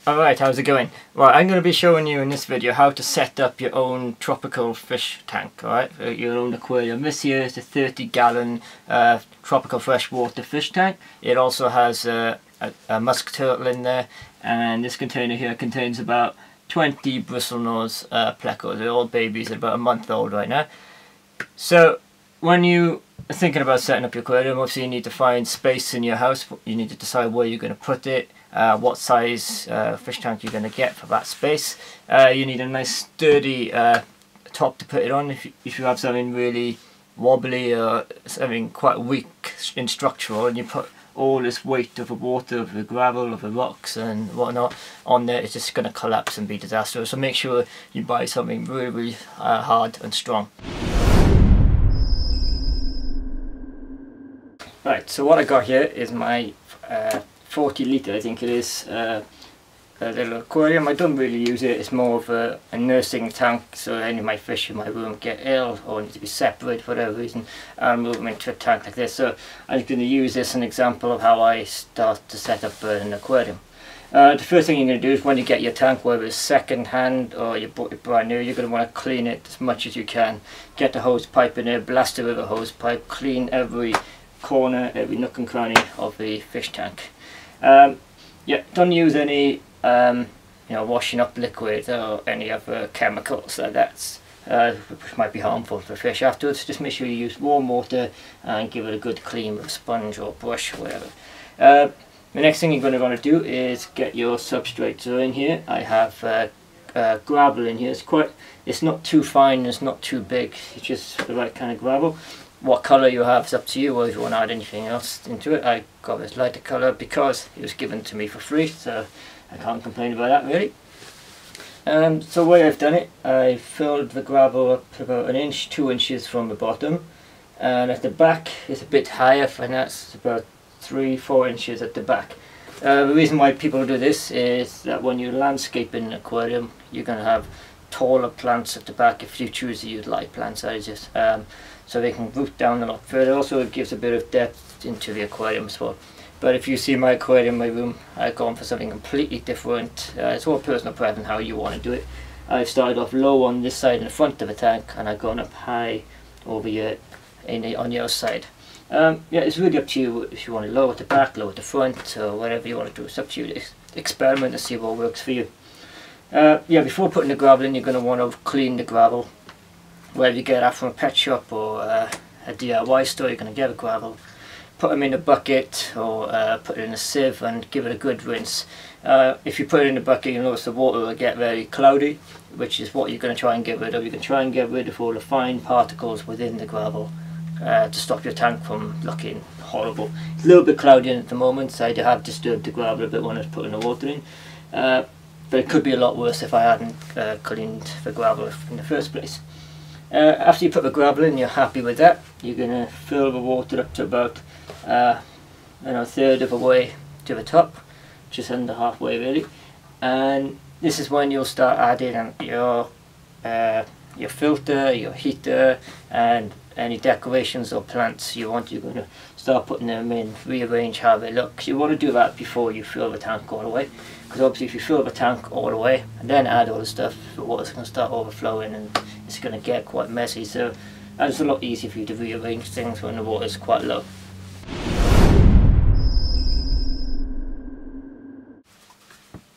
Alright, how's it going? Well, I'm going to be showing you in this video how to set up your own tropical fish tank, alright? Your own aquarium. This here is a 30-gallon tropical freshwater fish tank. It also has a musk turtle in there, and this container here contains about 20 bristlenose plecos. They're all babies, they're about a month old right now. So, when you are thinking about setting up your aquarium, obviously you need to find space in your house. You need to decide where you're going to put it. What size fish tank you're going to get for that space. You need a nice sturdy top to put it on. If you have something really wobbly or something quite weak in structural, and you put all this weight of the water, of the gravel, of the rocks and whatnot on there, it's just going to collapse and be disastrous. So make sure you buy something really hard and strong. Right, so what I got here is my 40 litre, I think it is, a little aquarium. I don't really use it. It's more of a nursing tank, so any of my fish in my room get ill or need to be separated for whatever reason, I'll move them into a tank like this. So I'm going to use this as an example of how I start to set up an aquarium. The first thing you're going to do is, when you get your tank, whether it's second hand or you bought it brand new, you're going to want to clean it as much as you can. Get the hose pipe in there, blast it with a hose pipe, clean every corner, every nook and cranny of the fish tank. Yeah, don't use any washing up liquid or any other chemicals like that, which might be harmful for fish afterwards. Just make sure you use warm water and give it a good clean with a sponge or brush or whatever. The next thing you're going to want to do is get your substrate. So in here I have gravel in here. It's not too fine, it's not too big, it's just the right kind of gravel. What colour you have is up to you, or if you want to add anything else into it. I got this lighter colour because it was given to me for free, so I can't complain about that really. So the way I've done it, I filled the gravel up to about 1 inch, 2 inches from the bottom, and at the back it's a bit higher, and that's about 3-4 inches at the back. The reason why people do this is that when you're landscaping an aquarium, you're going to have taller plants at the back if you choose to use light plant sizes. So they can root down a lot further. Also, it gives a bit of depth into the aquarium as well. But if you see my aquarium in my room, I've gone for something completely different. It's all personal preference how you want to do it. I've started off low on this side in the front of the tank, and I've gone up high over here on the other side. Yeah, it's really up to you if you want to lower at the back, lower at the front, or whatever you want to do. It's up to you to experiment and see what works for you. Yeah, before putting the gravel in, you're going to want to clean the gravel. Whether you get that from a pet shop or a DIY store, you're going to get a gravel. Put them in a bucket or put it in a sieve and give it a good rinse. If you put it in a bucket, you'll notice the water will get very cloudy, which is what you're going to try and get rid of. You can try and get rid of all the fine particles within the gravel to stop your tank from looking horrible. It's a little bit cloudy at the moment, so I have disturbed the gravel a bit when I was putting the water in. But it could be a lot worse if I hadn't cleaned the gravel in the first place. After you put the gravel in, you're happy with that, you're going to fill the water up to about a third of the way to the top, just under halfway really, and this is when you'll start adding your filter, your heater, and any decorations or plants you want. You're going to start putting them in, rearrange how they look. You want to do that before you fill the tank all the way, because obviously if you fill the tank all the way and then add all the stuff, the water's going to start overflowing and it's going to get quite messy. So it's a lot easier for you to rearrange things when the water's quite low.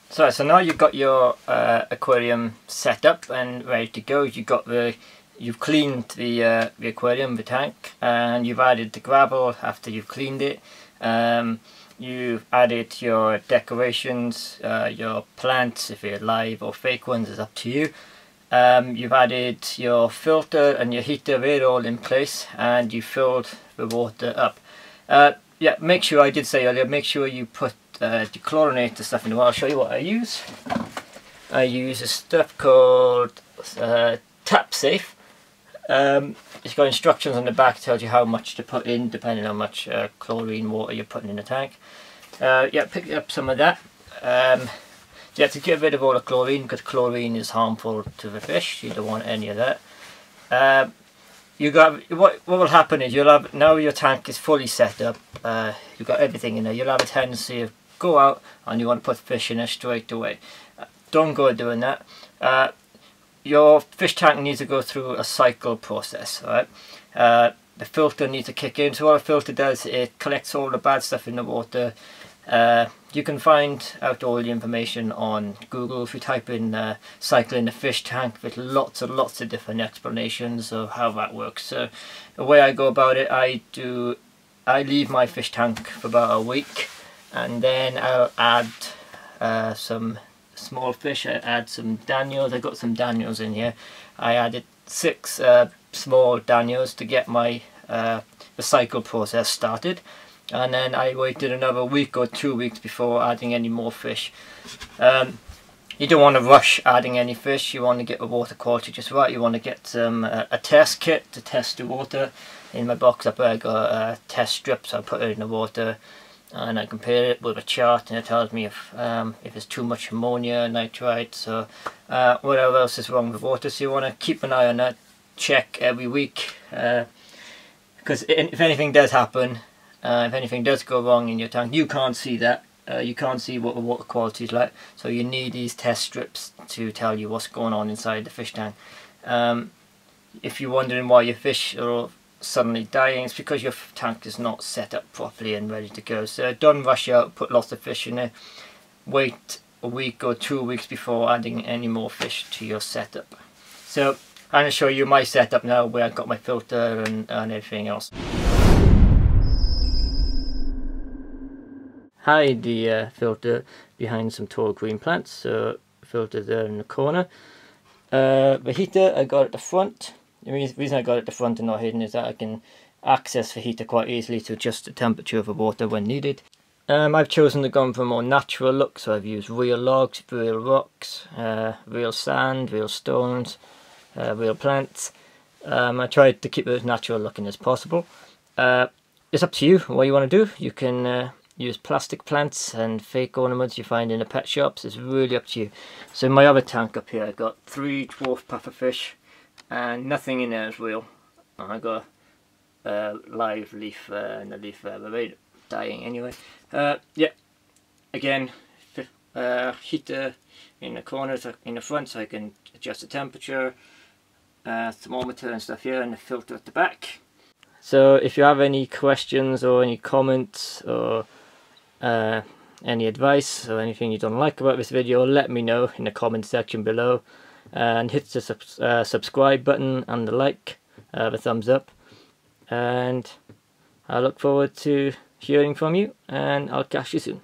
So now you've got your aquarium set up and ready to go. You've cleaned the aquarium, the tank, and you've added the gravel after you've cleaned it. You've added your decorations, your plants, if they're live or fake ones, is up to you. You've added your filter and your heater, they're all in place, and you filled the water up. Yeah, make sure, I did say earlier, make sure you put dechlorinate the stuff in the water. I'll show you what I use. I use a stuff called Tap Safe. It's got instructions on the back, tells you how much to put in depending on how much chlorine water you're putting in the tank. Yeah, pick up some of that. You have to get rid of all the chlorine, because chlorine is harmful to the fish. You don't want any of that. What will happen is you'll have, now your tank is fully set up, you've got everything in there, you'll have a tendency of go out and you want to put fish in it straight away. Don't go doing that. Your fish tank needs to go through a cycle process, right? The filter needs to kick in. So what a filter does, it collects all the bad stuff in the water. You can find out all the information on Google if you type in cycle in the fish tank, with lots and lots of different explanations of how that works. So the way I go about it, I leave my fish tank for about a week, and then I'll add some small fish. I add some Daniels. I got some Daniels in here. I added 6 small Daniels to get my the cycle process started, and then I waited another week or 2 weeks before adding any more fish. You don't want to rush adding any fish. You want to get the water quality just right. You want to get some a test kit to test the water. In my box up there I got a test strip, so I put it in the water and I compare it with a chart, and it tells me if it's too much ammonia, nitrite, so whatever else is wrong with water. So you want to keep an eye on that, check every week, because if anything does happen, if anything does go wrong in your tank, you can't see that. You can't see what the water quality is like, so you need these test strips to tell you what's going on inside the fish tank. If you're wondering why your fish are suddenly dying, it's because your tank is not set up properly and ready to go. So don't rush out, put lots of fish in there. Wait a week or 2 weeks before adding any more fish to your setup. So I'm going to show you my setup now, where I've got my filter and everything else. Hide the filter behind some tall green plants, so the filter there in the corner. The heater I got at the front. The reason I got it at the front and not hidden is that I can access the heater quite easily to adjust the temperature of the water when needed. I've chosen to go for a more natural look, so I've used real logs, real rocks, real sand, real stones, real plants. I tried to keep it as natural looking as possible. It's up to you what you want to do. You can use plastic plants and fake ornaments you find in the pet shops. It's really up to you. So in my other tank up here, I got 3 dwarf pufferfish, and nothing in there is real. I got a live leaf and a leaf there, but they're dying anyway. Yeah, again, heater in the corners in the front, so I can adjust the temperature, thermometer and stuff here, and the filter at the back. So if you have any questions or any comments or any advice or anything you don't like about this video, let me know in the comment section below, and hit the subscribe button and the like, the thumbs up, and I look forward to hearing from you, and I'll catch you soon.